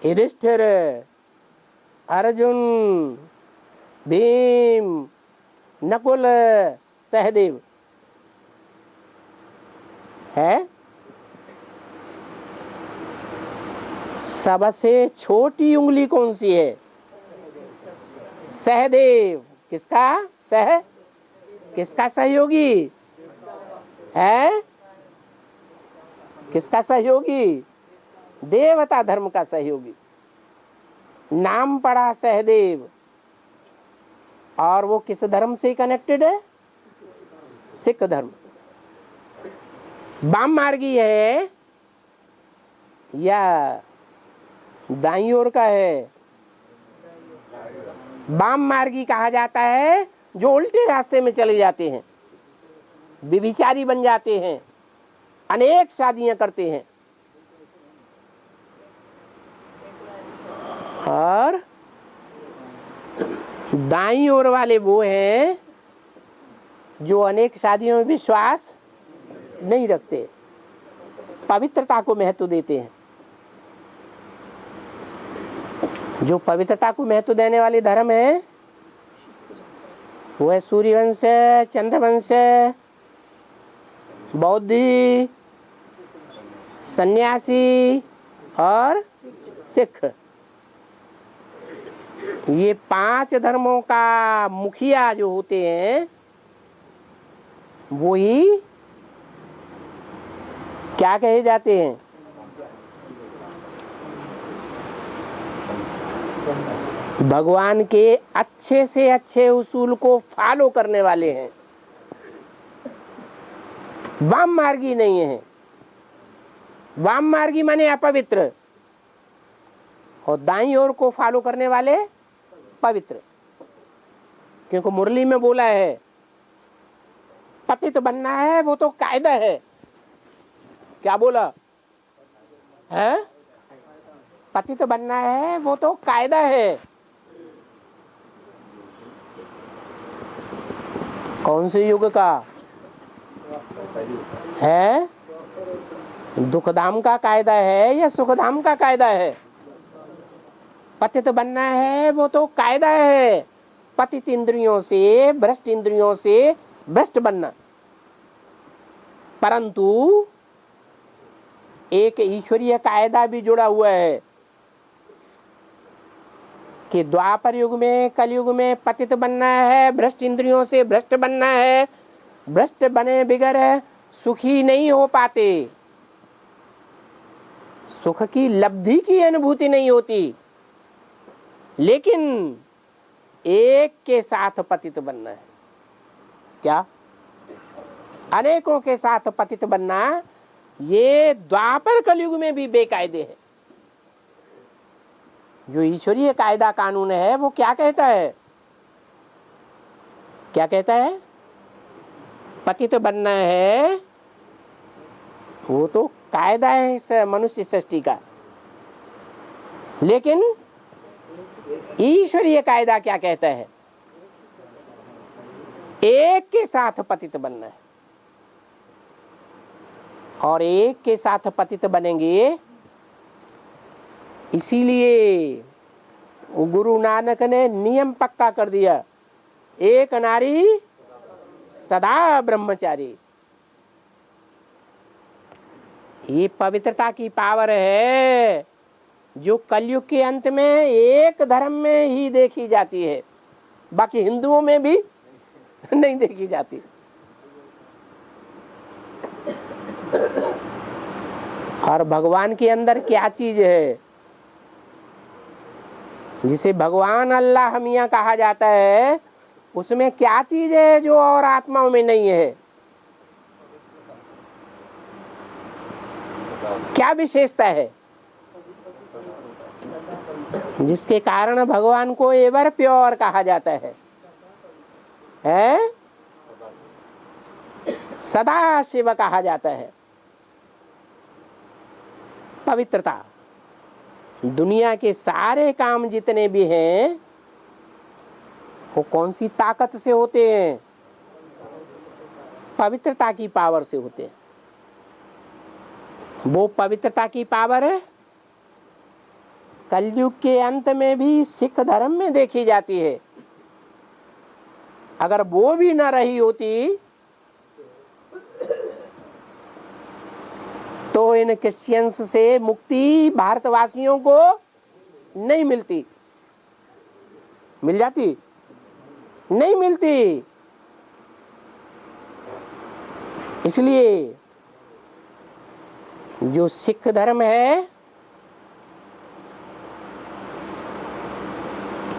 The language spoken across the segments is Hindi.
युधिष्ठिर, अर्जुन, भीम, नकुल, सहदेव है। सबसे छोटी उंगली कौन सी है? सहदेव। किसका किसका सहयोगी है? किसका सहयोगी? देवता धर्म का सहयोगी। नाम पड़ा सहदेव, और वो किस धर्म से कनेक्टेड है? सिख धर्म। वाम मार्गी है या दाईं ओर का है? वाम मार्गी कहा जाता है जो उल्टे रास्ते में चले जाते हैं, व्यभिचारी बन जाते हैं, अनेक शादियां करते हैं। और दाईं ओर वाले वो हैं जो अनेक शादियों में विश्वास नहीं रखते, पवित्रता को महत्व देते हैं। जो पवित्रता को महत्व देने वाले धर्म है वो है सूर्यवंश, चंद्रवंश, बौद्धि, सन्यासी और सिख। ये 5 धर्मों का मुखिया जो होते हैं वो ही क्या कहे जाते हैं? भगवान के अच्छे से अच्छे उसूल को फॉलो करने वाले हैं, वाम मार्गी नहीं है। वाम मार्गी माने अपवित्र, और दाईं ओर को फॉलो करने वाले पवित्र। क्योंकि मुरली में बोला है पतित बनना है वो तो कायदा है। क्या बोला है? पतित बनना है वो तो कायदा है। कौन से युग का है? दुखधाम का कायदा है या सुखधाम का कायदा है? पतित बनना है वो तो कायदा है। पतित इंद्रियों से, भ्रष्ट इंद्रियों से भ्रष्ट बनना। परंतु एक ईश्वरीय कायदा भी जुड़ा हुआ है कि द्वापर युग में, कलयुग में पतित बनना है, भ्रष्ट इंद्रियों से भ्रष्ट बनना है। भ्रष्ट बने बिगर सुखी नहीं हो पाते, सुख की लब्धि की अनुभूति नहीं होती। लेकिन एक के साथ पतित बनना है। क्या? अनेकों के साथ पतित बनना, ये द्वापर कलयुग में भी बेकायदे है। जो ईश्वरीय कायदा कानून है वो क्या कहता है? क्या कहता है? पतित बनना है वो तो कायदा है इस मनुष्य सृष्टि का। लेकिन ईश्वरीय कायदा क्या कहता है? एक के साथ पतित बनना है। और एक के साथ पतित बनेंगे, इसीलिए गुरु नानक ने नियम पक्का कर दिया, एक नारी सदा ब्रह्मचारी। ये पवित्रता की पावर है जो कलयुग के अंत में एक धर्म में ही देखी जाती है, बाकी हिंदुओं में भी नहीं देखी जाती। और भगवान के अंदर क्या चीज है जिसे भगवान अल्लाह मियां कहा जाता है, उसमें क्या चीज है जो और आत्माओं में नहीं है? क्या विशेषता है जिसके कारण भगवान को एवर प्योर कहा जाता है? सदा शिव कहा जाता है। पवित्रता। दुनिया के सारे काम जितने भी हैं वो कौन सी ताकत से होते हैं? पवित्रता की पावर से होते हैं। वो पवित्रता की पावर कलयुग के अंत में भी सिख धर्म में देखी जाती है। अगर वो भी न रही होती तो इन क्रिश्चियंस से मुक्ति भारतवासियों को नहीं मिलती। मिल जाती? नहीं मिलती। इसलिए जो सिख धर्म है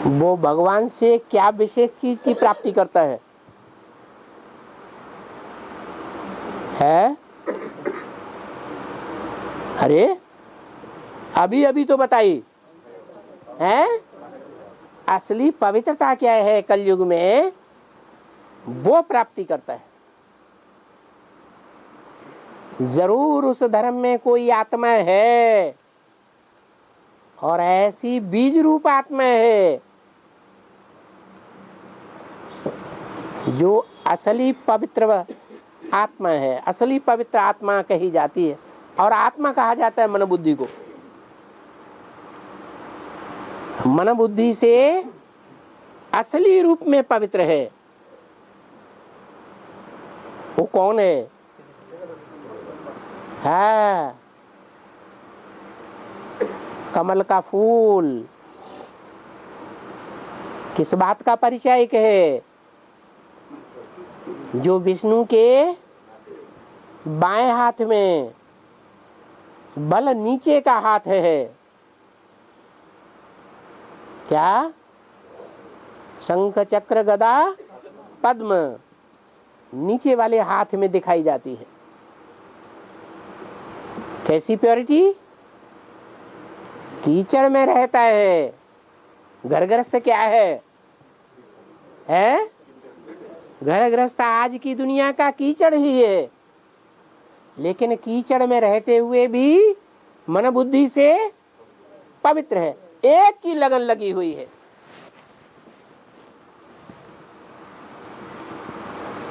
वो भगवान से क्या विशेष चीज की प्राप्ति करता है? अरे अभी अभी तो बताई है। असली पवित्रता क्या है कलयुग में, वो प्राप्ति करता है। जरूर उस धर्म में कोई आत्मा है, और ऐसी बीज रूप आत्मा है जो असली पवित्र आत्मा है। असली पवित्र आत्मा कही जाती है, और आत्मा कहा जाता है मन बुद्धि को। मन बुद्धि से असली रूप में पवित्र है। वो कौन है? हाँ, कमल का फूल। किस बात का परिचायक है? जो विष्णु के बाएं हाथ में बल नीचे का हाथ है। क्या? शंख चक्र गदा पद्म नीचे वाले हाथ में दिखाई जाती है। कैसी प्योरिटी? कीचड़ में रहता है। घर गृहस्थ क्या है? घर गृहस्थ आज की दुनिया का कीचड़ ही है, लेकिन कीचड़ में रहते हुए भी मन बुद्धि से पवित्र है। एक की लगन लगी हुई है।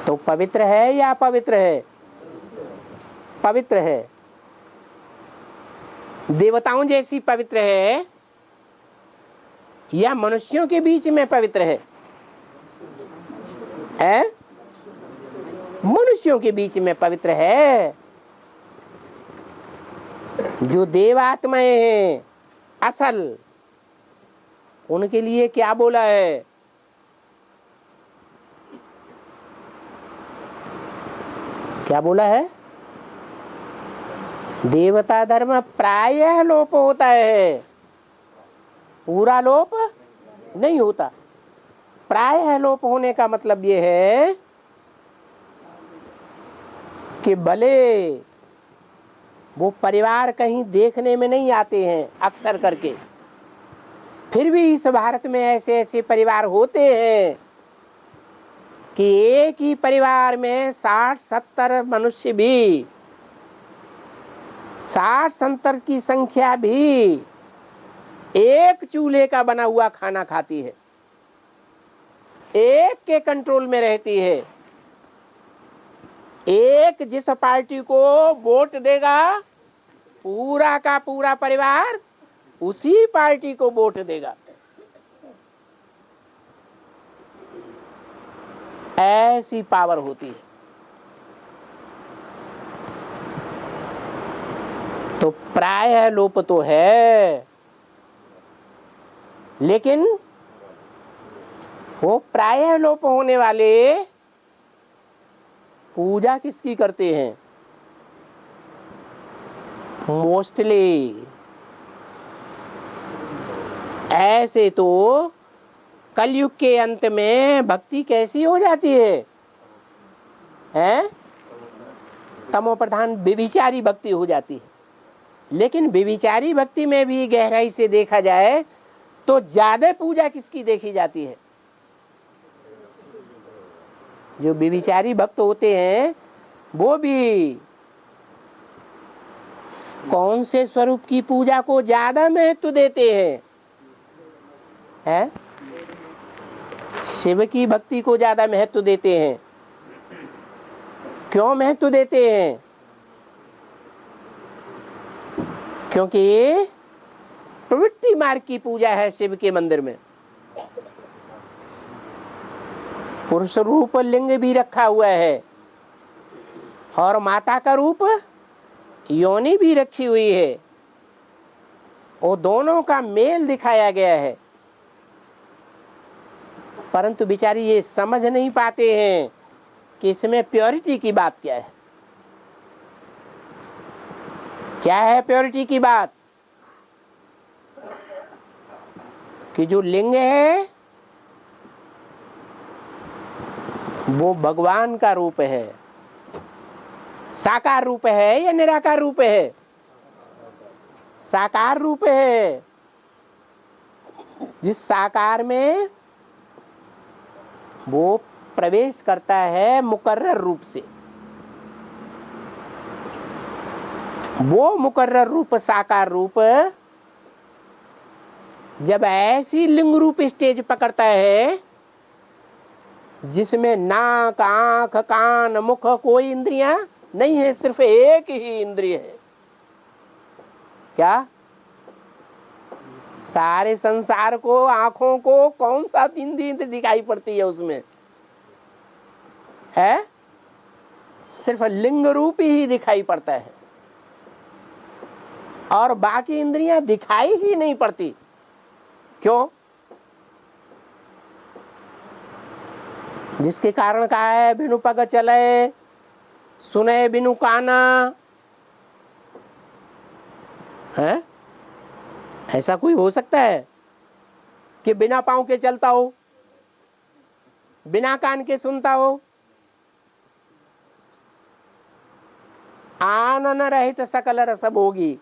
तो पवित्र है या अपवित्र है? पवित्र है। देवताओं जैसी पवित्र है या मनुष्यों के बीच में पवित्र है? मनुष्यों के बीच में पवित्र है। जो देवात्माएं हैं असल, उनके लिए क्या बोला है? क्या बोला है? देवता धर्म प्रायः लोप होता है, पूरा लोप नहीं होता। प्रायः लोप होने का मतलब ये है कि भले वो परिवार कहीं देखने में नहीं आते हैं अक्सर करके, फिर भी इस भारत में ऐसे ऐसे परिवार होते हैं कि एक ही परिवार में 60-70 मनुष्य भी, 60-70 की संख्या भी एक चूल्हे का बना हुआ खाना खाती है, एक के कंट्रोल में रहती है। एक जिस पार्टी को वोट देगा, पूरा का पूरा परिवार उसी पार्टी को वोट देगा। ऐसी पावर होती है। तो प्रायः लोप तो है, लेकिन वो प्रायः लोप होने वाले पूजा किसकी करते हैं? मोस्टली ऐसे तो कलयुग के अंत में भक्ति कैसी हो जाती है? तमो प्रधान व्यभिचारी भक्ति हो जाती है। लेकिन व्यभिचारी भक्ति में भी गहराई से देखा जाए तो ज्यादा पूजा किसकी देखी जाती है? जो व्यभिचारी भक्त होते हैं वो भी कौन से स्वरूप की पूजा को ज्यादा महत्व देते हैं? शिव की भक्ति को ज्यादा महत्व देते हैं। क्यों महत्व देते हैं? क्योंकि प्रवृत्ति मार्ग की पूजा है शिव के मंदिर में। पुरुष रूप लिंग भी रखा हुआ है और माता का रूप योनि भी रखी हुई है। वो दोनों का मेल दिखाया गया है, परंतु बेचारी ये समझ नहीं पाते हैं कि इसमें प्योरिटी की बात क्या है। क्या है प्योरिटी की बात? कि जो लिंग है वो भगवान का रूप है। साकार रूप है या निराकार रूप है? साकार रूप है। जिस साकार में वो प्रवेश करता है मुकर्रर रूप से, वो मुकर्रर रूप साकार रूप जब ऐसी लिंग रूप स्टेज पकड़ता है जिसमें नाक, आंख, कान, मुख कोई इंद्रियां नहीं है, सिर्फ एक ही इंद्रिय है। क्या? सारे संसार को, आंखों को कौन सा इंद्रिय दिखाई पड़ती है उसमें? है सिर्फ लिंग रूप ही दिखाई पड़ता है और बाकी इंद्रियां दिखाई ही नहीं पड़ती। क्यों? जिसके कारण कहा है बिनु पग चले, सुने बिनु काना। है? ऐसा कोई हो सकता है कि बिना पांव के चलता हो, बिना कान के सुनता हो? आनन रहित सकल रस भोगी।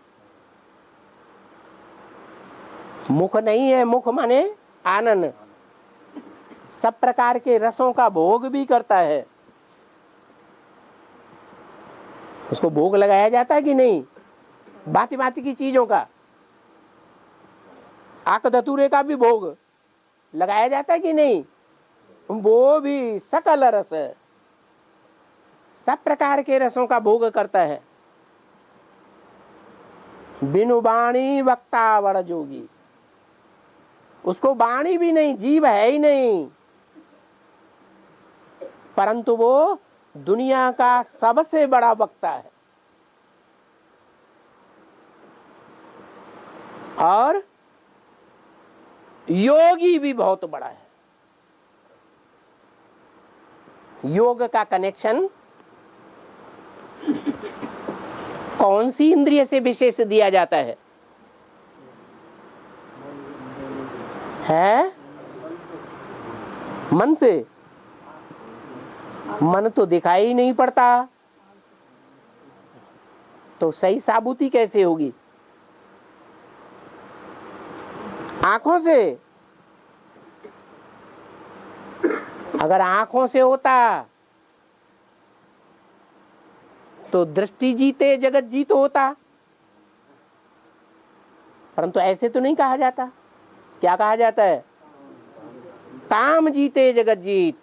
मुख नहीं है, मुख माने आनन, सब प्रकार के रसों का भोग भी करता है। उसको भोग लगाया जाता है कि नहीं? भांति भांति की चीजों का, आक धतूरे का भी भोग लगाया जाता है कि नहीं? वो भी सकल रस, सब प्रकार के रसों का भोग करता है। बिनु वाणी वक्ता बड़ जोगी। उसको वाणी भी नहीं, जीव है ही नहीं, परंतु वो दुनिया का सबसे बड़ा वक्ता है। और योगी भी बहुत बड़ा है। योग का कनेक्शन कौन सी इंद्रिय से विशेष दिया जाता है? है मन से। मन तो दिखाई ही नहीं पड़ता, तो सही साबुती कैसे होगी? आंखों से। अगर आंखों से होता तो दृष्टि जीते जगत जीत होता, परंतु ऐसे तो नहीं कहा जाता। क्या कहा जाता है? काम जीते जगत जीत।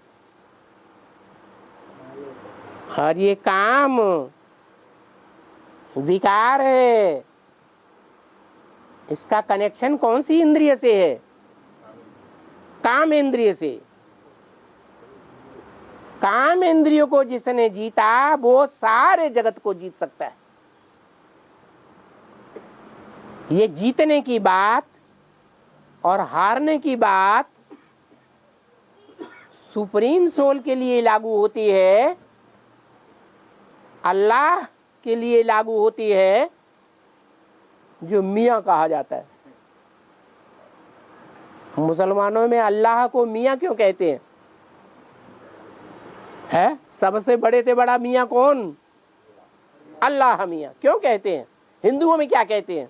और ये काम विकार है। इसका कनेक्शन कौन सी इंद्रिय से है? काम इंद्रिय से। काम इंद्रियों को जिसने जीता वो सारे जगत को जीत सकता है। ये जीतने की बात और हारने की बात सुप्रीम सोल के लिए लागू होती है, अल्लाह के लिए लागू होती है, जो मियाँ कहा जाता है। मुसलमानों में अल्लाह को मियाँ क्यों कहते हैं? है सबसे बड़े से बड़ा मियाँ कौन? अल्लाह मियाँ। क्यों कहते हैं? हिंदुओं में क्या कहते हैं?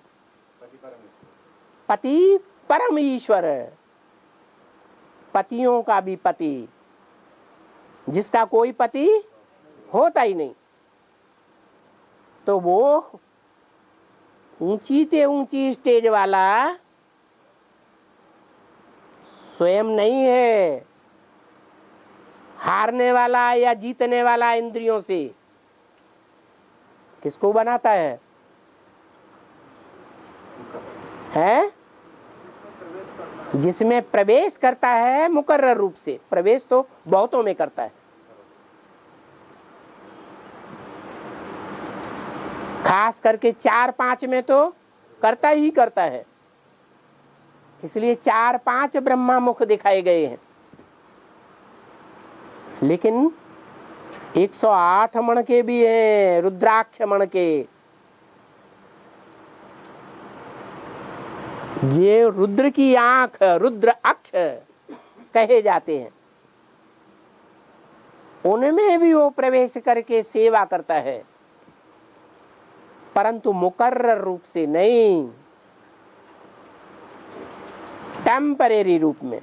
पति परम ईश्वर है, पतियों का भी पति, जिसका कोई पति होता ही नहीं। तो वो ऊंची से ऊंची स्टेज वाला स्वयं नहीं है, हारने वाला या जीतने वाला इंद्रियों से। किसको बनाता है? जिसमें प्रवेश करता है मुकर्रर रूप से, प्रवेश तो बहुतों में करता है, खास करके 4-5 में तो करता ही करता है। इसलिए 4-5 ब्रह्मा मुख दिखाए गए हैं। लेकिन 108 मण के भी हैं, रुद्राक्ष मण के। ये रुद्र की आंख, रुद्र अक्ष कहे जाते हैं, उनमें भी वो प्रवेश करके सेवा करता है, परंतु मुकर्रर रूप से नहीं, टेम्परेरी रूप में।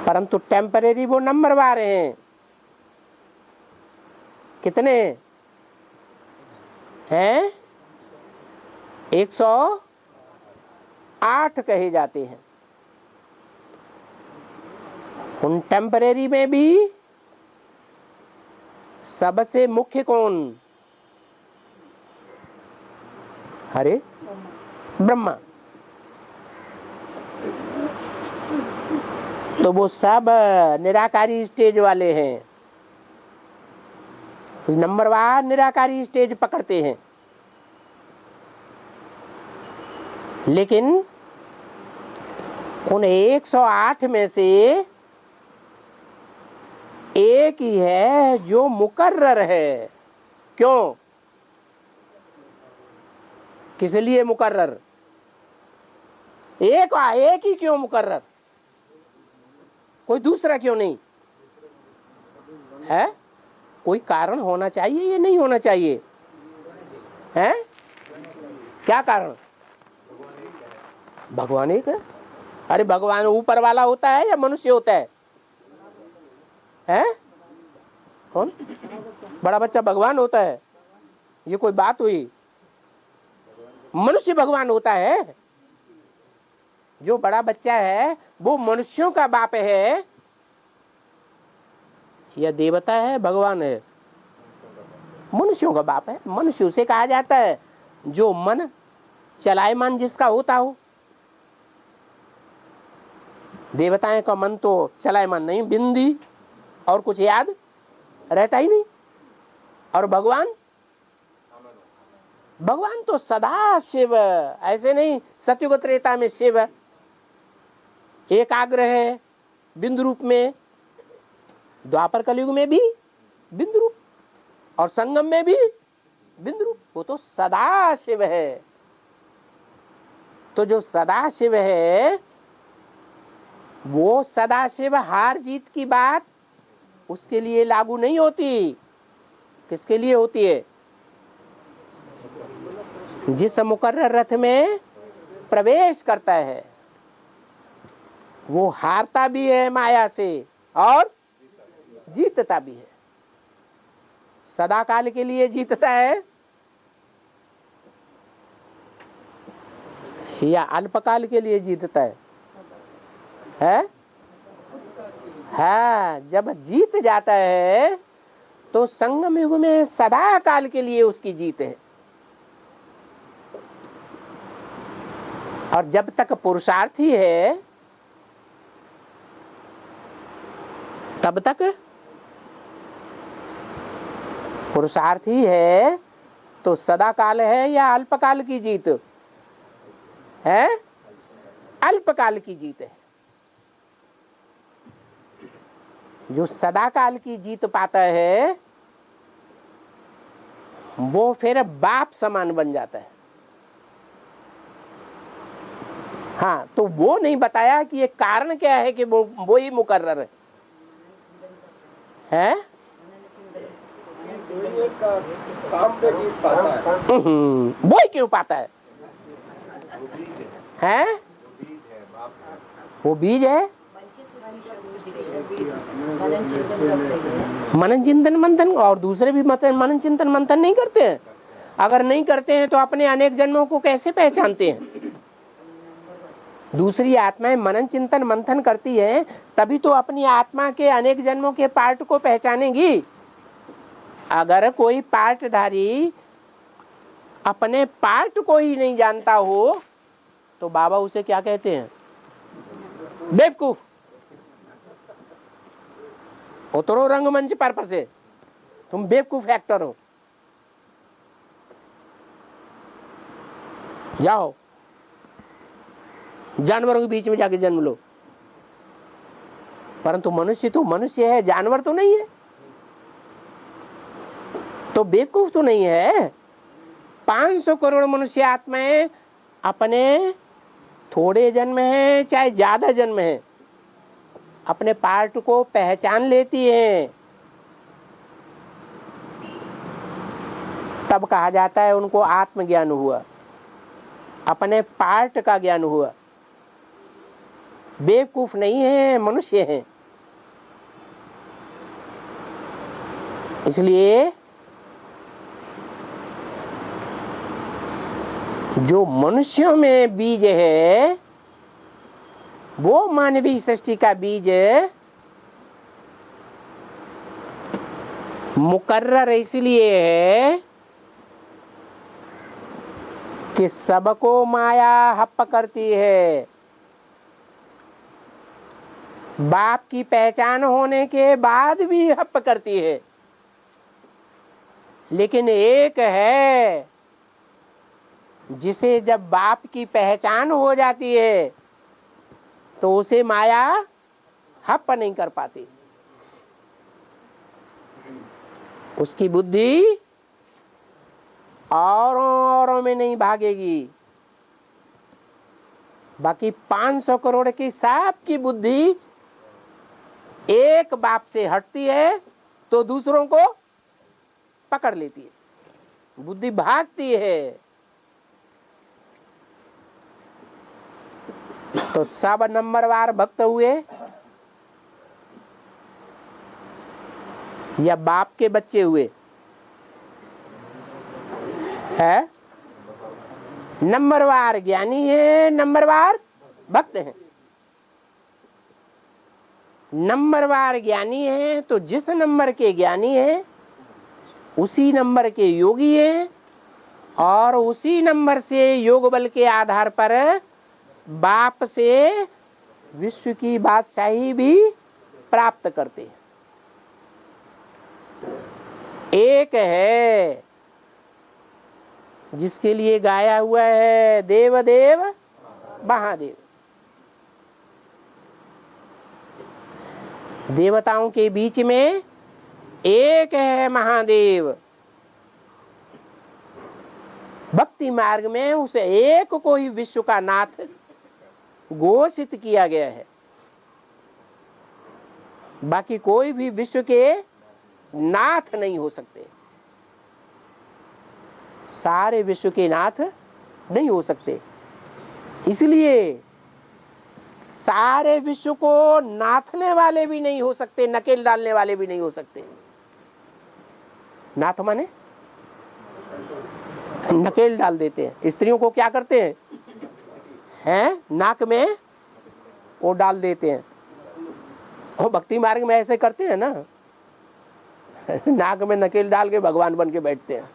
परंतु टेम्परेरी वो नंबरवार हैं। कितने हैं? 108 कहे जाते हैं। उन टेम्परेरी में भी सबसे मुख्य कौन? अरे ब्रह्मा। तो वो सब निराकारी स्टेज वाले हैं, नंबरवार निराकारी स्टेज पकड़ते हैं। लेकिन उन 108 में से एक ही है जो मुकर्रर है। क्यों? किस लिए मुकर्रर? एक ही क्यों मुकर्रर? कोई दूसरा क्यों नहीं है? कोई कारण होना चाहिए या नहीं होना चाहिए? है क्या कारण? भगवान एक है। अरे भगवान ऊपर वाला होता है या मनुष्य होता है? हैं? कौन? बड़ा बच्चा भगवान होता है? ये कोई बात हुई? मनुष्य भगवान होता है। जो बड़ा बच्चा है वो मनुष्यों का बाप है या देवता है? भगवान है, मनुष्यों का बाप है। मनुष्य उसे कहा जाता है जो मन चलायमान जिसका होता हो। देवताएं का मन तो चलायमान नहीं, बिंदी और कुछ याद रहता ही नहीं। और भगवान तो सदा शिव, ऐसे नहीं सत्युग त्रेता में शिव एकाग्र है बिंदु रूप में, द्वापर कलयुग में भी बिंदु रूप और संगम में भी बिंदु रूप। वो तो सदा शिव है। तो जो सदा शिव है वो सदा शिव हार जीत की बात उसके लिए लागू नहीं होती। किसके लिए होती है? जिस मुकर्रर रथ में प्रवेश करता है वो हारता भी है माया से और जीतता भी है। सदा काल के लिए जीतता है या अल्पकाल के लिए जीतता है? हाँ, जब जीत जाता है तो संगम युग में सदा काल के लिए उसकी जीत है। और जब तक पुरुषार्थी है तब तक पुरुषार्थी है तो सदा काल है या अल्पकाल की जीत है? अल्पकाल की जीत है। जो सदा काल की जीत पाता है वो फिर बाप समान बन जाता है। हाँ, तो वो नहीं बताया कि ये कारण क्या है कि वो ही मुकर्रर है? काम पे जीत पाता है। वो ही क्यों पाता है? हैं? वो बीज है। मनन चिंतन मंथन, और दूसरे भी मनन चिंतन मंथन नहीं करते हैं। अगर नहीं करते हैं तो अपने अनेक जन्मों को कैसे पहचानते हैं? दूसरी आत्माएं मनन चिंतन मंथन करती है तभी तो अपनी आत्मा के अनेक जन्मों के पार्ट को पहचानेगी। अगर कोई पार्टधारी अपने पार्ट को ही नहीं जानता हो तो बाबा उसे क्या कहते हैं? बेवकूफ। उतरो रंगमंच पर से, तुम बेवकूफ एक्टर हो, जाओ जानवरों के बीच में जाके जन्म लो। परंतु मनुष्य तो मनुष्य है, जानवर तो नहीं है, तो बेवकूफ तो नहीं है। 500 करोड़ मनुष्य आत्माएं अपने थोड़े जन्म है चाहे ज्यादा जन्म है, अपने पार्ट को पहचान लेती है, तब कहा जाता है उनको आत्मज्ञान हुआ, अपने पार्ट का ज्ञान हुआ। बेवकूफ नहीं है, मनुष्य है। इसलिए जो मनुष्यों में बीज है वो मानवीय सृष्टि का बीज मुकर्रर इसलिए है कि सबको माया हप्प करती है। बाप की पहचान होने के बाद भी हप्प करती है, लेकिन एक है जिसे जब बाप की पहचान हो जाती है तो उसे माया हप्प नहीं कर पाती। उसकी बुद्धि औरों में नहीं भागेगी। बाकी 500 करोड़ की सबकी बुद्धि एक बाप से हटती है तो दूसरों को पकड़ लेती है, बुद्धि भागती है। तो सब नंबरवार भक्त हुए या बाप के बच्चे हुए है? नंबरवार ज्ञानी है, नंबरवार भक्त है। नंबरवार ज्ञानी है तो जिस नंबर के ज्ञानी है उसी नंबर के योगी है, और उसी नंबर से योग बल के आधार पर बाप से विश्व की बादशाही भी प्राप्त करते हैं। एक है जिसके लिए गाया हुआ है देव देव महादेव। देवताओं के बीच में एक है महादेव। भक्ति मार्ग में उस एक को ही विश्व का नाथ घोषित किया गया है। बाकी कोई भी विश्व के नाथ नहीं हो सकते, सारे विश्व के नाथ नहीं हो सकते। इसलिए सारे विश्व को नाथने वाले भी नहीं हो सकते, नकेल डालने वाले भी नहीं हो सकते। नाथ माने नकेल डाल देते हैं। स्त्रियों को क्या करते हैं नाक में वो डाल देते हैं। वो भक्ति मार्ग में ऐसे करते हैं ना, नाक में नकेल डाल के भगवान बन के बैठते हैं।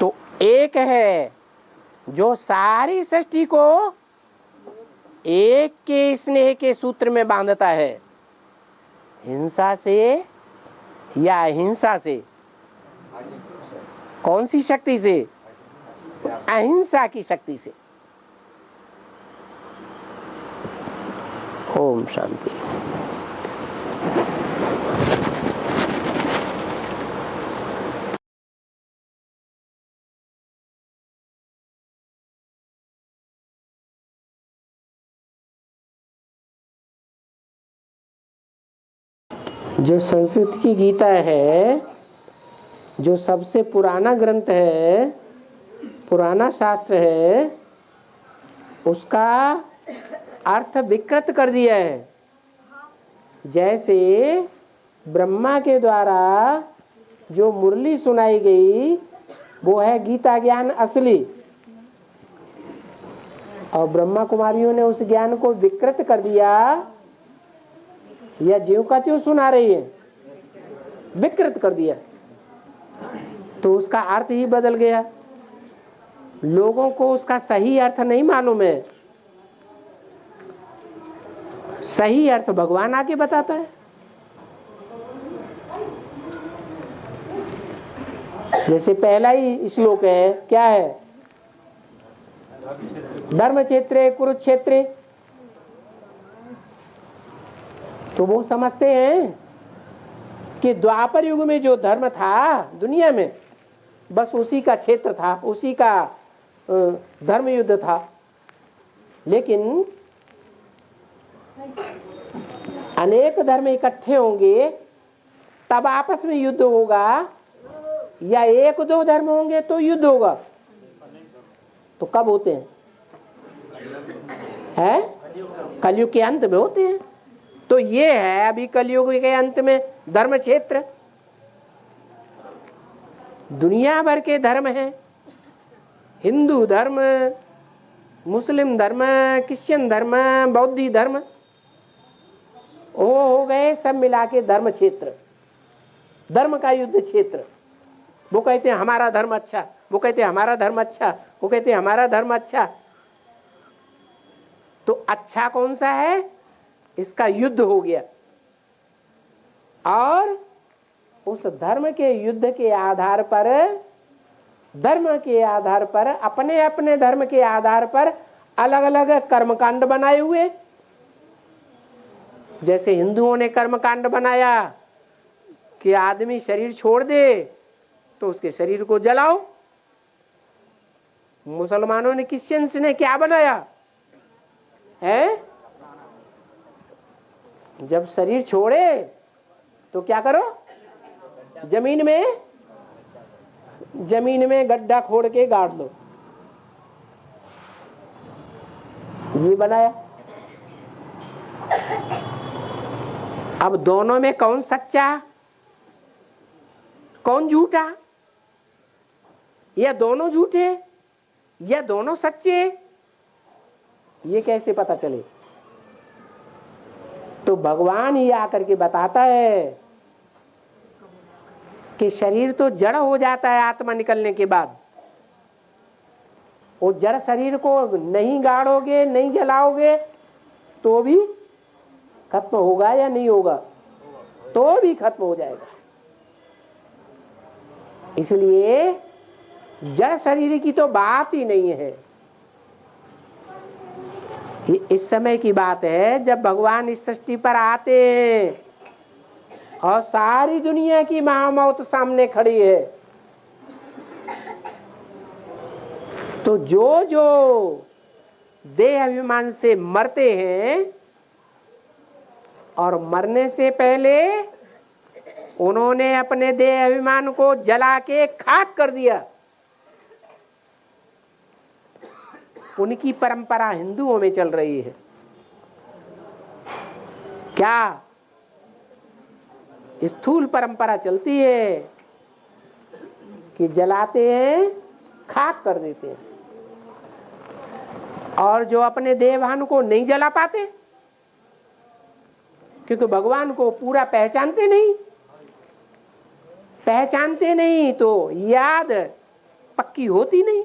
तो एक है जो सारी सृष्टि को एक के स्नेह के सूत्र में बांधता है, हिंसा से या अहिंसा से। कौन सी शक्ति से? अहिंसा की शक्ति से। ओम शांति। जो संस्कृत की गीता है, जो सबसे पुराना ग्रंथ है, पुराना शास्त्र है, उसका अर्थ विकृत कर दिया है। जैसे ब्रह्मा के द्वारा जो मुरली सुनाई गई वो है गीता ज्ञान असली, और ब्रह्मा कुमारियों ने उस ज्ञान को विकृत कर दिया, या ज्यों का त्यों सुना रही है, विकृत कर दिया, तो उसका अर्थ ही बदल गया। लोगों को उसका सही अर्थ नहीं मालूम है। सही अर्थ भगवान आके बताता है। जैसे पहला ही श्लोक है, क्या है? धर्म क्षेत्रे कुरुक्षेत्रे। तो वो समझते हैं कि द्वापर युग में जो धर्म था दुनिया में, बस उसी का क्षेत्र था, उसी का धर्म युद्ध था। लेकिन अनेक धर्म इकट्ठे होंगे तब आपस में युद्ध होगा, या एक दो धर्म होंगे तो युद्ध होगा? तो कब होते हैं? कलयुग के अंत में होते हैं। तो ये है अभी कलयुग के अंत में धर्म क्षेत्र। दुनिया भर के धर्म हैं, हिंदू धर्म, मुस्लिम धर्म, क्रिश्चियन धर्म, बौद्धी धर्म, वो हो गए सब मिला के धर्म क्षेत्र, धर्म का युद्ध क्षेत्र। वो कहते हैं हमारा धर्म अच्छा, वो कहते हैं हमारा धर्म अच्छा, वो कहते हैं हमारा धर्म अच्छा। तो अच्छा कौन सा है? इसका युद्ध हो गया। और उस धर्म के युद्ध के आधार पर, धर्म के आधार पर, अपने अपने धर्म के आधार पर अलग अलग कर्मकांड बनाए हुए। जैसे हिंदुओं ने कर्मकांड बनाया कि आदमी शरीर छोड़ दे तो उसके शरीर को जलाओ। मुसलमानों ने, क्रिश्चियंस ने क्या बनाया है? जब शरीर छोड़े तो क्या करो? जमीन में गड्ढा खोद के गाड़ लो। ये बनाया। अब दोनों में कौन सच्चा, कौन झूठा? या दोनों झूठे या दोनों सच्चे? ये कैसे पता चले? तो भगवान ही आकर के बताता है कि शरीर तो जड़ हो जाता है आत्मा निकलने के बाद। वो जड़ शरीर को नहीं गाड़ोगे, नहीं जलाओगे तो भी खत्म होगा या नहीं होगा? तो भी खत्म हो जाएगा। इसलिए जड़ शरीर की तो बात ही नहीं है। ये इस समय की बात है जब भगवान इस सृष्टि पर आते हैं और सारी दुनिया की महामौत सामने खड़ी है। तो जो जो देह अभिमान से मरते हैं और मरने से पहले उन्होंने अपने देह अभिमान को जला के खाक कर दिया, उनकी परंपरा हिंदुओं में चल रही है। क्या स्थूल परंपरा चलती है कि जलाते हैं, खाक कर देते हैं। और जो अपने देहभान को नहीं जला पाते क्योंकि भगवान को पूरा पहचानते नहीं तो याद पक्की होती नहीं।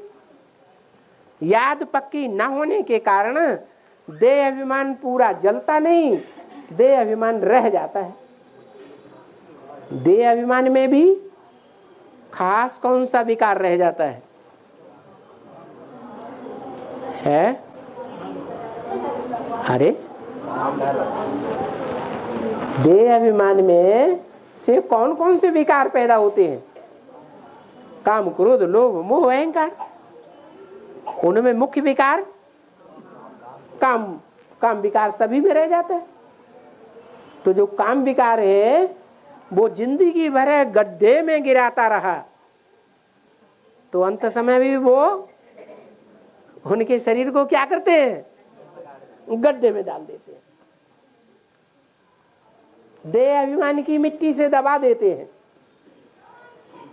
याद पक्की न होने के कारण देह अभिमान पूरा जलता नहीं, देह अभिमान रह जाता है। देह अभिमान में भी खास कौन सा विकार रह जाता है? अरे देह अभिमान में से कौन कौन से विकार पैदा होते हैं? काम, क्रोध, लोभ, मोह, अहंकार। उनमें मुख्य विकार काम विकार सभी में रह जाता है। तो जो काम विकार है वो जिंदगी भर गड्ढे में गिराता रहा तो अंत समय भी वो उनके शरीर को क्या करते हैं? गड्ढे में डाल देते हैं, देह अभिमान की मिट्टी से दबा देते हैं।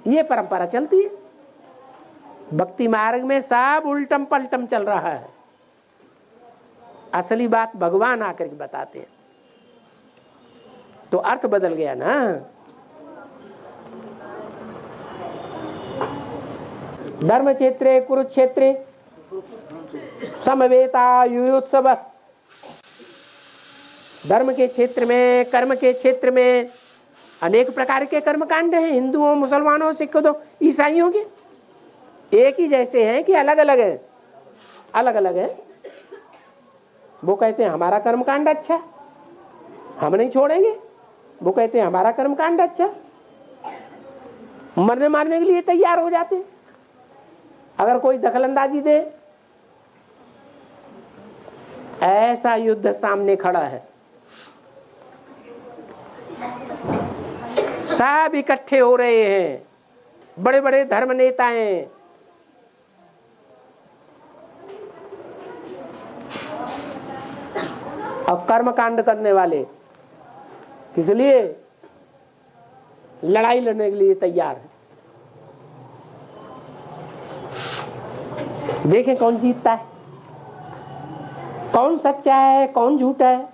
ये परंपरा चलती है। भक्ति मार्ग में सब उल्टम पलटम चल रहा है। असली बात भगवान आकर के बताते हैं तो अर्थ बदल गया ना। धर्म क्षेत्रे कुरुक्षेत्रे समवेतायुत्सव। धर्म के क्षेत्र में, कर्म के क्षेत्र में अनेक प्रकार के कर्म कांड हैं। हिंदुओं, मुसलमानों, सिखों, ईसाइयों के एक ही जैसे हैं कि अलग अलग है? अलग अलग है। वो कहते हैं हमारा कर्म कांड अच्छा, हम नहीं छोड़ेंगे। वो कहते हैं हमारा कर्म कांड अच्छा, मरने मारने के लिए तैयार हो जाते हैं अगर कोई दखलंदाजी दे। ऐसा युद्ध सामने खड़ा है। सब इकट्ठे हो रहे हैं, बड़े बड़े धर्म नेता हैं। और कर्म कांड करने वाले किस लिए? लड़ाई लड़ने के लिए तैयार है। देखें कौन जीतता है, कौन सच्चा है, कौन झूठा है।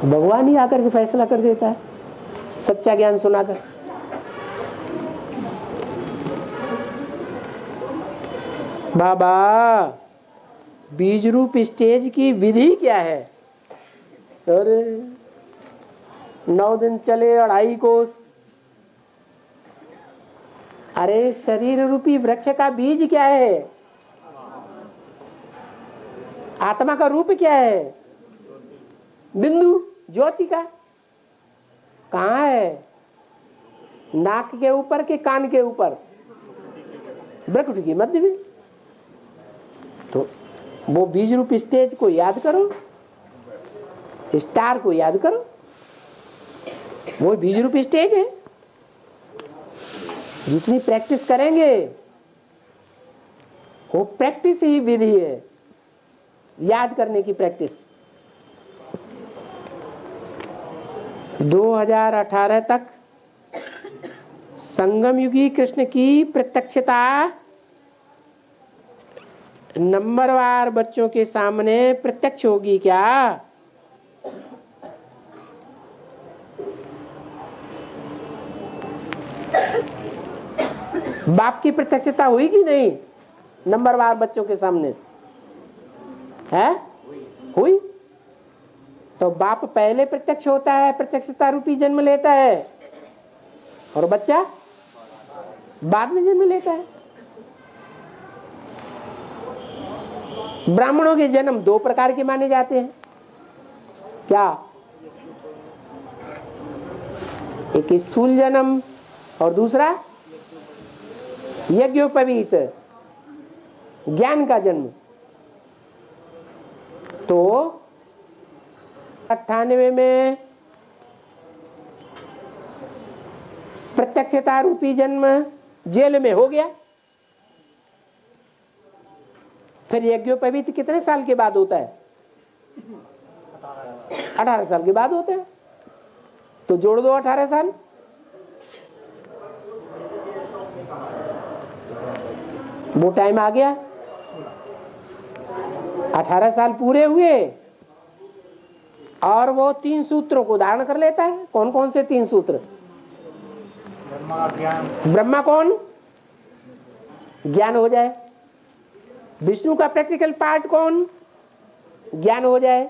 भगवान ही आकर के फैसला कर देता है, सच्चा ज्ञान सुनाकर। बाबा, बीज रूप स्टेज की विधि क्या है? अरे 9 दिन चले 2.5 कोस। अरे शरीर रूपी वृक्ष का बीज क्या है? आत्मा का रूप क्या है? बिंदु ज्योति का। कहाँ है? नाक के ऊपर के कान के ऊपर? ब्रकुट की मध्य में। तो वो बीज रूप स्टेज को याद करो, स्टार को याद करो, वो बीज रूप स्टेज है। जितनी प्रैक्टिस करेंगे वो प्रैक्टिस ही विधि है, याद करने की प्रैक्टिस। 2018 तक संगम युगी कृष्ण की प्रत्यक्षता नंबरवार बच्चों के सामने प्रत्यक्ष होगी क्या? बाप की प्रत्यक्षता हुई कि नहीं नंबरवार बच्चों के सामने? है? हुई। तो बाप पहले प्रत्यक्ष होता है, प्रत्यक्षता रूपी जन्म लेता है, और बच्चा बाद में जन्म लेता है। ब्राह्मणों के जन्म 2 प्रकार के माने जाते हैं। क्या? एक स्थूल जन्म और दूसरा यज्ञोपवीत ज्ञान का जन्म। तो 98 में प्रत्यक्षता रूपी जन्म जेल में हो गया। फिर यज्ञोपवीत कितने साल के बाद होता है? 18 साल के बाद होता है। तो जोड़ दो 18 साल। वो टाइम आ गया, 18 साल पूरे हुए और वो 3 सूत्रों को धारण कर लेता है। कौन कौन से 3 सूत्र? ब्रह्मा कौन? ज्ञान हो जाए। विष्णु का प्रैक्टिकल पार्ट कौन? ज्ञान हो जाए।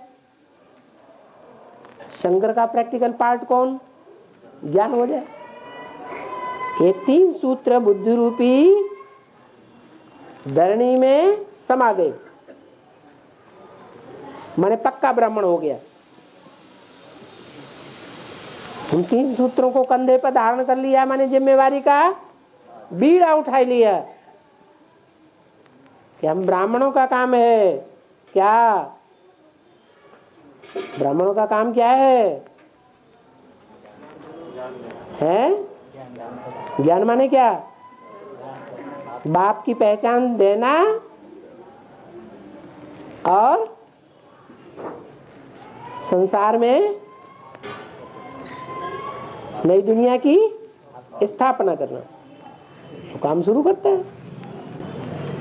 शंकर का प्रैक्टिकल पार्ट कौन? ज्ञान हो जाए। ये 3 सूत्र बुद्धि रूपी धरणी में समा गए, माने पक्का ब्राह्मण हो गया। उन 3 सूत्रों को कंधे पर धारण कर लिया, माने जिम्मेवारी का बीड़ा उठा लिया कि हम ब्राह्मणों का काम है। क्या ब्राह्मणों का काम क्या है? ज्ञान माने क्या? बाप की पहचान देना और संसार में नई दुनिया की स्थापना करना। तो काम शुरू करते हैं।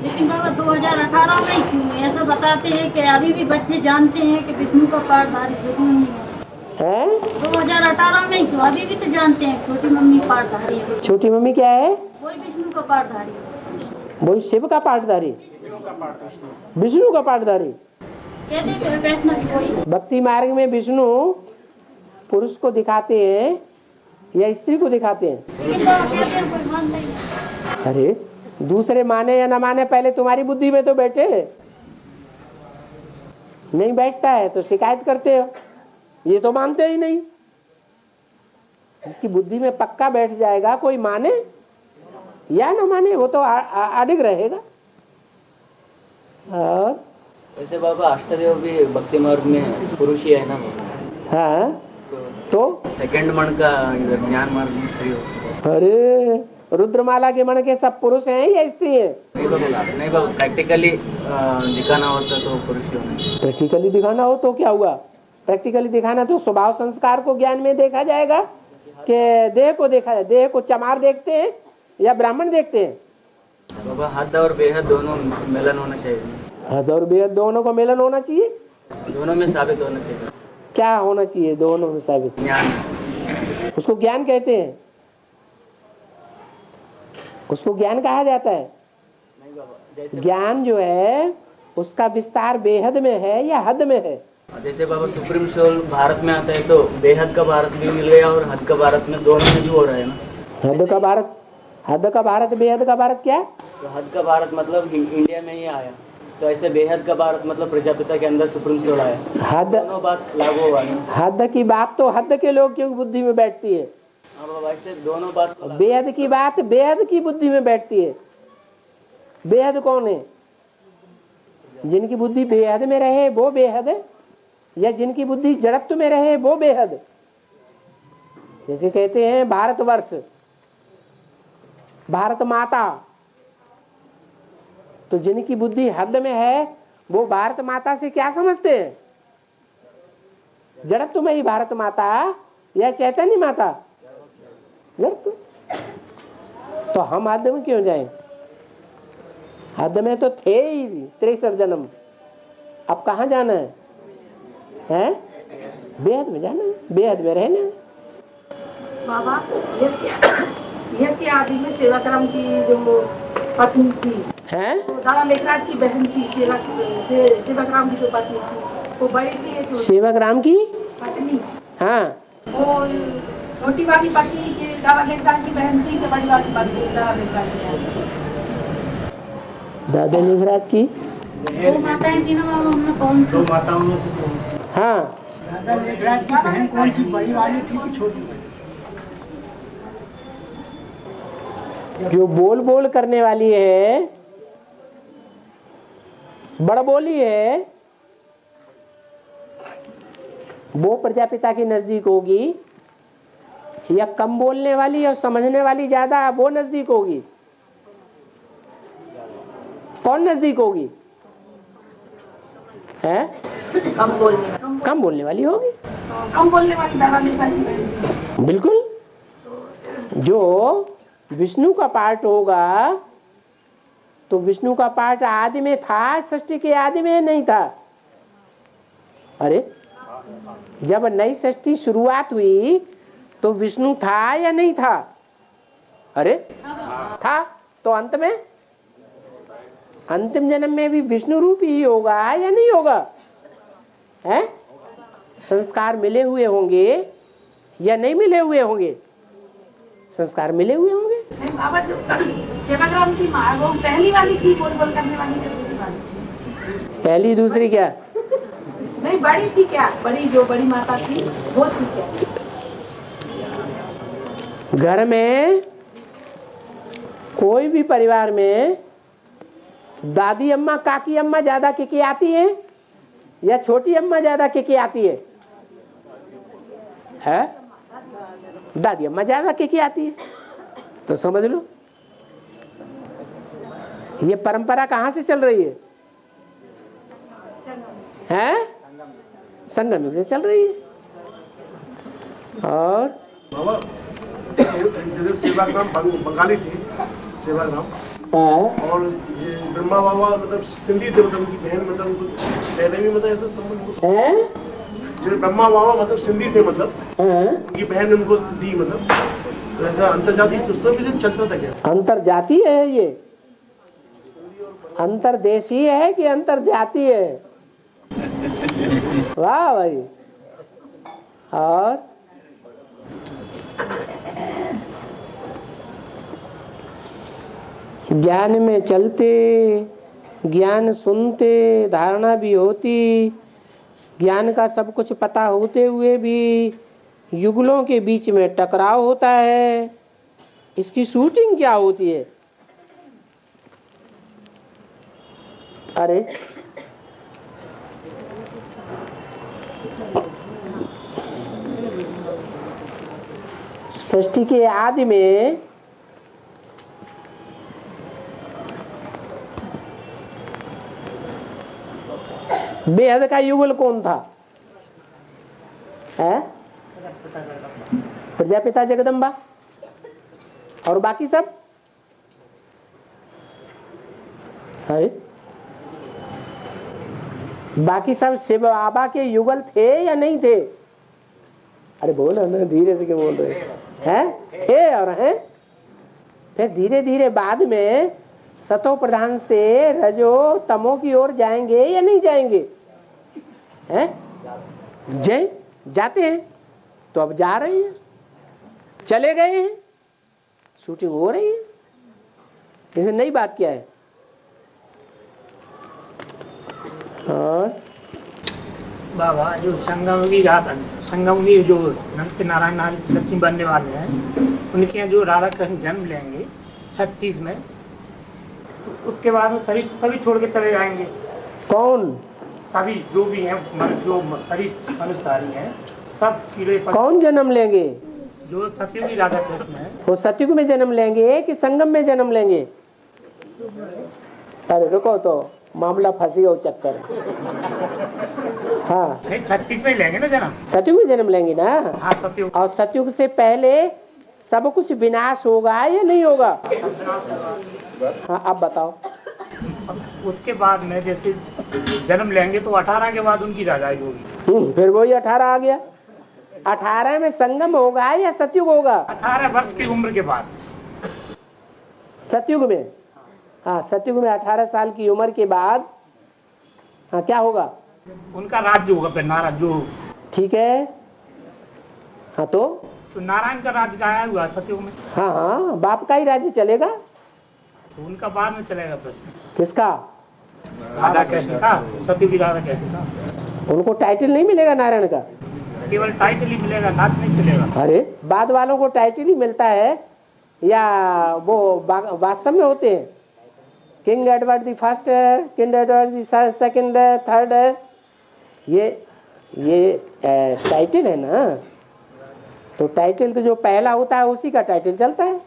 लेकिन बाबा 2018 में क्यों ऐसा बताते हैं कि अभी भी बच्चे जानते हैं कि विष्णु का पाठधारी छोटी मम्मी है। हैं? 2018 में क्यों अभी भी तो जानते हैं छोटी मम्मी पाठधारी है। छोटी मम्मी क्या है? वही विष्णु का पाठधारी है। वही शिव का पाठधारी, विष्णु का पाठधारी। कहते हैं कि वैष्णव कोई भक्ति मार्ग में विष्णु पुरुष को दिखाते हैं या स्त्री को दिखाते हैं? लेकिन बाबा कहते हैं कोई मानता ही नहीं। अरे दूसरे माने या न माने, पहले तुम्हारी बुद्धि में तो बैठे। नहीं बैठता है तो शिकायत करते हो, ये तो मानते ही नहीं। जिसकी बुद्धि में पक्का बैठ जाएगा, कोई माने या न माने, वो तो अडिग रहेगा। और वैसे बाबा अष्टदेव भी भक्ति मार्ग में पुरुष ही है ना बाबा? हाँ, तो सेकंड मन का इधर ज्ञान मार्ग में स्त्री हो। अरे रुद्रमाला के मण के सब पुरुष हैं या स्त्री है? नहीं बाबा, प्रैक्टिकली दिखाना होता तो पुरुष ही होना। प्रैक्टिकली दिखाना हो तो क्या हुआ? प्रैक्टिकली दिखाना तो स्वभाव संस्कार को ज्ञान में देखा जाएगा कि देह को देखा जाए। देह को चमार देखते हैं या ब्राह्मण देखते हैं? बाबा हद और बेहद दोनों मिलन होना चाहिए। हद और बेहद दोनों को मिलन होना चाहिए। दोनों में साबित होना चाहिए। क्या होना चाहिए दोनों में साबित? ज्ञान। उसको ज्ञान कहते हैं, उसको ज्ञान कहा जाता है। नहीं बाबा, ज्ञान जो है उसका विस्तार बेहद में है या हद में है? जैसे बाबा सुप्रीम सोल भारत में आता है तो बेहद का भारत भी मिल गया और हद का भारत में दोनों में भी हो रहा है ना। हद का भारत, हद का भारत, बेहद का भारत क्या? तो हद का भारत मतलब इंडिया में ही आया, तो ऐसे बेहद का भारत मतलब प्रजापिता के अंदर सुप्रीम सोल आया। हद, दोनों बात लागू हुआ है। हद की बात तो हद के लोग की बुद्धि में बैठती है। हाँ बाबा, ऐसे दोनों बात तो बेहद की बात बेहद की बुद्धि में बैठती है। बेहद कौन है? जिनकी बुद्धि बेहद में रहे वो बेहद है, या जिनकी बुद्धि जड़त्व में रहे वो बेहद। जैसे कहते हैं भारतवर्ष, भारत माता, तो जिनकी बुद्धि हद में है वो भारत माता से क्या समझते हैं? जड़त्व में ही भारत माता या चैतन्य माता? जड़त्व। तो हम हद में क्यों जाएं? हद में तो थे ही 63 जन्म, अब कहाँ जाना है? हैं? बेहद में जाना है, बेहद में रहना है। बाबा ये क्या आदि में सेवाग्राम की जो पत्नी थी, हैं? दादा लेखराज की बहन थी, सेवाग्राम की जो पत्नी थी, वो बड़ी थी। सेवाग्राम की पत्नी, हाँ, वो छोटी वाली पत्नी के दादा लेखराज की बहन थी, तो बड़ी वाली पत्नी दादा लेखराज की। दादा लेखराज की दो माताएं थी ना बाबा, उनमें कौन सी? दो माताओं में से हाँ, राजा लेखराज की बहन कौन सी, बड़ी वाली थी कि छोटी? जो बोल बोल करने वाली है, बड़ बोली है, वो प्रजापिता के नजदीक होगी, या कम बोलने वाली और समझने वाली ज्यादा, वो नजदीक होगी? कौन नजदीक होगी? है? कम बोलने वाली होगी। कम बोलने वाली दादा लेखराज की बहन। बिल्कुल। जो विष्णु का पाठ होगा तो विष्णु का पाठ आदि में था, सृष्टि के आदि में नहीं था। अरे जब नई सृष्टि शुरुआत हुई तो विष्णु था या नहीं था? अरे था। तो अंत में, अंतिम जन्म में भी विष्णु रूप ही होगा या नहीं होगा? है? संस्कार मिले हुए होंगे या नहीं मिले हुए होंगे? संस्कार मिले हुए होंगे। बाबा जो सेवाग्राम की माँ, वो पहली वाली थी बोल बोल करने वाली, या दूसरी वाली? पहली दूसरी क्या? नहीं, बड़ी थी क्या? बड़ी जो बड़ी माता थी वो थी क्या? घर में कोई भी परिवार में दादी अम्मा काकी अम्मा ज्यादा किकी आती है या छोटी अम्मा ज्यादा किकी आती है? है? दादी अम्मा ज्यादा किकी आती है। तो समझ लो ये परंपरा कहाँ से चल रही है? हैं? संगम युग से चल रही है। और बाबा जैसे सेवाग्राम बंगाली थी, सेवाग्राम और ये ब्रह्मा बाबा मतलब सिंधी थे, मतलब उनकी बहन मतलब उनको पहले भी मतलब ऐसा संबंध हैं? जो ब्रह्मा बाबा मतलब सिंधी थे, मतलब उनकी बहन उनको दी, मतलब तो ऐसा अंतर्जातीय उसमें भी चलता था क्या? अंतरजातीय है ये, अंतरदेशीय है कि अंतरजातीय है? वाह भाई। और ज्ञान में चलते, ज्ञान सुनते, धारणा भी होती, ज्ञान का सब कुछ पता होते हुए भी युगलों के बीच में टकराव होता है। इसकी शूटिंग क्या होती है? अरे सृष्टि के आदि में बेहद का युगल कौन था? है प्रजापिता जगदम्बा, और बाकी सब है? बाकी सब शिव बाबा के युगल थे या नहीं थे? अरे बोलो ना, धीरे से क्यों बोल रहे हैं? थे और हैं। फिर धीरे धीरे बाद में सतो प्रधान से रजो तमो की ओर जाएंगे या नहीं जाएंगे? हैं? जय जाते हैं। तो अब जा रहे हैं, चले गए हैं, शूटिंग हो रही है। इसमें नई बात क्या है? और बाबा जो संगम की रात, संगम की जो नरसिंह नारायण नारी से लक्ष्मी बनने वाले हैं, उनके यहाँ जो राधा कृष्ण जन्म लेंगे 36 में, तो उसके बाद वो सभी छोड़ के चले जाएंगे। कौन? सभी जो भी हैं, जो सभी मनुष्यधारी हैं, सब कीड़े कौन जन्म लेंगे? जो सत्ययुगी राधा कृष्ण है, वो सतयुग में जन्म लेंगे कि संगम में जन्म लेंगे? अरे रुको, तो मामला फंसी हो चक्कर। हाँ, 36 में ही लेंगे ना जन्म। सतयुग में जन्म लेंगे ना। हाँ सत्ययुग। और सतयुग से पहले सब कुछ विनाश होगा या नहीं होगा? हाँ, अब बताओ। उसके बाद में जैसे जन्म लेंगे तो 18 के बाद उनकी राजाई होगी। फिर वही 18 आ गया। 18 में संगम होगा या सतयुग होगा? 18 वर्ष की उम्र के बाद सतयुग में। हाँ, सतयुग में 18 साल की उम्र के बाद हाँ क्या होगा? उनका राज्य होगा। फिर नारायण जो, ठीक है। हाँ तो नारायण का राज्य गाया हुआ सतयुग में। हाँ हाँ, बाप का ही राज्य चलेगा। तो उनका बाद में चलेगा। फिर किसका? राधा कृष्ण का, सतयुगी राधा कृष्ण का। उनको टाइटल नहीं मिलेगा नारायण का? केवल टाइटल ही मिलेगा, नाच नहीं चलेगा। अरे बाद वालों को टाइटल ही मिलता है या वो वास्तव में होते हैं? किंग एडवर्ड द फर्स्ट है, किंग एडवर्ड द सेकंड है, थर्ड है, ये टाइटल है ना। तो टाइटल तो जो पहला होता है उसी का टाइटल चलता है।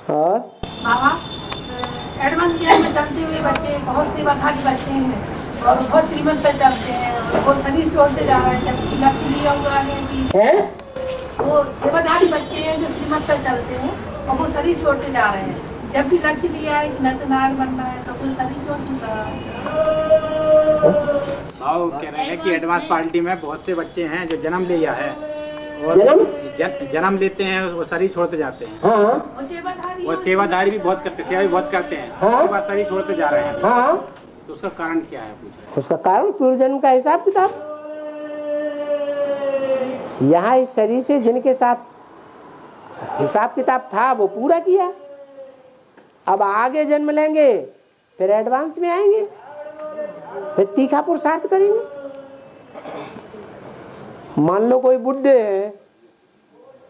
और बाबा एडवांस ईयर में चलते हुए बच्चे बहुत सेवाधारी बच्चे हैं और बहुत श्रीमंत पे चलते हैं, वो शरीर छोड़ते जा रहे हैं। जबकि लक्ष्य लिया हुआ है कि वो सेवाधारी बच्चे हैं जो श्रीमंत पे चलते हैं और वो शरीर छोड़ते जा रहे हैं। जब भी लक्ष्य लिया है कि नरनारायण बनना है तो फिर शरीर छोड़ चुका है। भाव कह रहे हैं कि एडवांस पार्टी में बहुत से बच्चे हैं जो जन्म लिया है और जन्म लेते हैं, वो शरीर छोड़ते जाते हैं। हाँ, और सेवादारी भी बहुत करते, सेवा भी बहुत करते हैं। उसके बाद शरीर छोड़ते जा रहे हैं। हाँ, तो उसका कारण क्या है? पूछा उसका कारण पूर्व जन्म का हिसाब किताब। यहाँ इस शरीर से जिनके साथ हिसाब किताब था वो पूरा किया। अब आगे जन्म लेंगे, फिर एडवांस में आएंगे, फिर तीखा पुरुषार्थ करेंगे। मान लो कोई बुड्ढे हैं,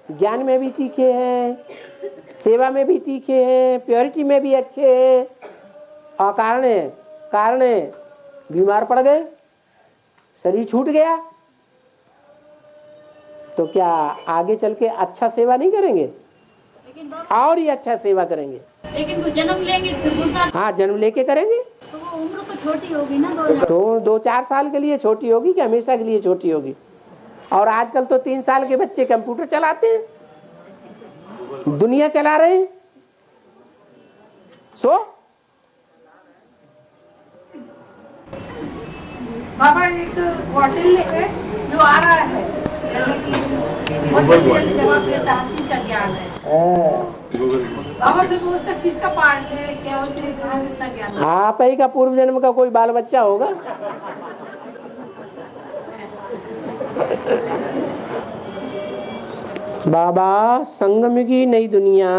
ज्ञान में भी तीखे हैं, सेवा में भी तीखे हैं, प्योरिटी में भी अच्छे हैं, और कारण बीमार पड़ गए, शरीर छूट गया, तो क्या आगे चल के अच्छा सेवा नहीं करेंगे? और ही अच्छा सेवा करेंगे। लेकिन वो जन्म लेंगे फिर वो साल, हाँ, जन्म लेके करेंगे तो वो उम्र तो छोटी होगी ना। तो 2-4 साल के लिए छोटी होगी कि हमेशा के लिए छोटी होगी? और आजकल तो 3 साल के बच्चे कंप्यूटर चलाते हैं, दुनिया चला रहे हैं। सो बाबा एक होटल है जो आ रहा है, जवाब देता है, किसका ज्ञान है बाबा, देखो उसका किसका पार्ट है, क्या उसे कहाँ कितना ज्ञान है? आप ही का पूर्व जन्म का कोई बाल बच्चा होगा। बाबा संगम की नई दुनिया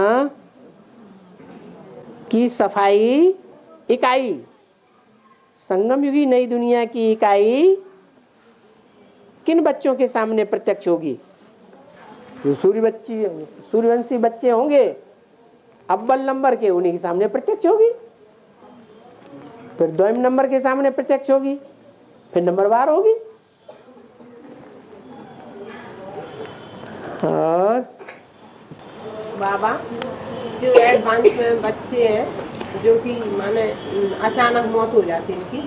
की सफाई इकाई, संगम युगी नई दुनिया की इकाई किन बच्चों के सामने प्रत्यक्ष होगी? जो सूर्यवंशी बच्चे होंगे अव्वल नंबर के, उन्हीं के सामने प्रत्यक्ष होगी, फिर द्विम नंबर के सामने प्रत्यक्ष होगी, फिर नंबरवार होगी। और बाबा जो एडवांस में बच्चे हैं जो कि माने अचानक मौत हो जाती है इनकी,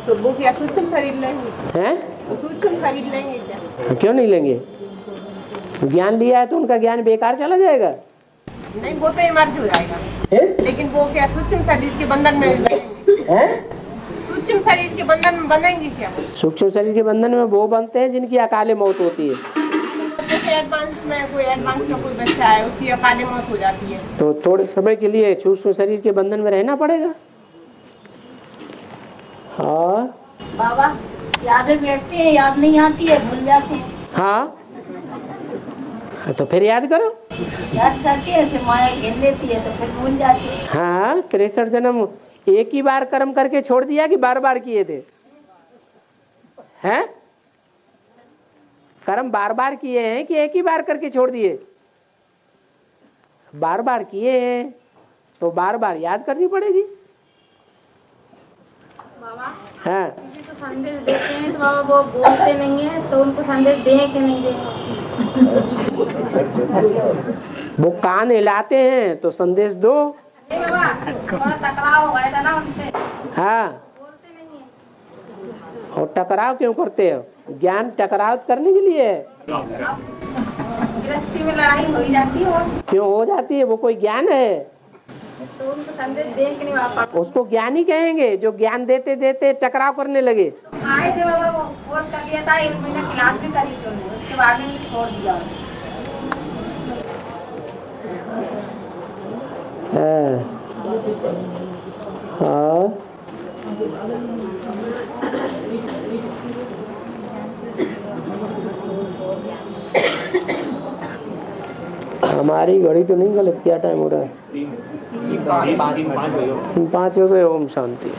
तो वो क्या सूक्ष्म शरीर लेंगे? हैं? तो सूक्ष्म शरीर लेंगे क्या? क्यों नहीं लेंगे? ज्ञान लिया है तो उनका ज्ञान बेकार चला जाएगा? नहीं, वो तो इमर्ज हो जाएगा है? लेकिन वो क्या सूक्ष्म शरीर के बंधन में बनेंगे? हैं? सूक्ष्म शरीर के बंधन में बनेंगे क्या? सूक्ष्म शरीर के बंधन में वो बनते हैं जिनकी अकाले मौत होती है। जैसे एडवांस में कोई एडवांस का कोई बच्चा है, उसकी अकाले मौत हो जाती है, तो थोड़े समय के लिए सूक्ष्म शरीर के बंधन में रहना पड़ेगा। और बाबा यादें बैठती है, याद नहीं आती है, भूल जाते हैं, हाँ, तो फिर याद करो। याद करते हैं फिर माया घेर लेती है तो फिर भूल जाती है। हाँ, 63 जन्म एक ही बार कर्म करके छोड़ दिया कि बार बार किए थे? हैं? कर्म बार बार किए हैं कि एक ही बार करके छोड़ दिए? बार बार किए हैं तो बार बार याद करनी पड़ेगी। बाबा हाँ, किसी को संदेश देते हैं तो बाबा वो बोलते नहीं है, तो उनको संदेश दें कि नहीं दें? वो कान हिलाते हैं तो संदेश दो। नहीं बाबा, थोड़ा टकराव हो गया था ना उनसे, हाँ, बोलते नहीं है। और टकराव क्यों करते हो? ज्ञान टकराव करने के लिए है। गृहस्थी में लड़ाई हो ही जाती है, और क्यों हो जाती है? वो कोई ज्ञान है? तो उनको संदेश दें कि नहीं बाबा? उसको ज्ञान ही कहेंगे जो ज्ञान देते देते टकराव करने लगे। आए थे बाबा, वो कोर्स कर लिया था, 1 महीना क्लास भी करी थी उन्होंने, उसके बाद में छोड़ दिया। हाँ, हमारी घड़ी तो नहीं गलत। क्या टाइम हो रहा है? 5 हो गए। ओम शांति।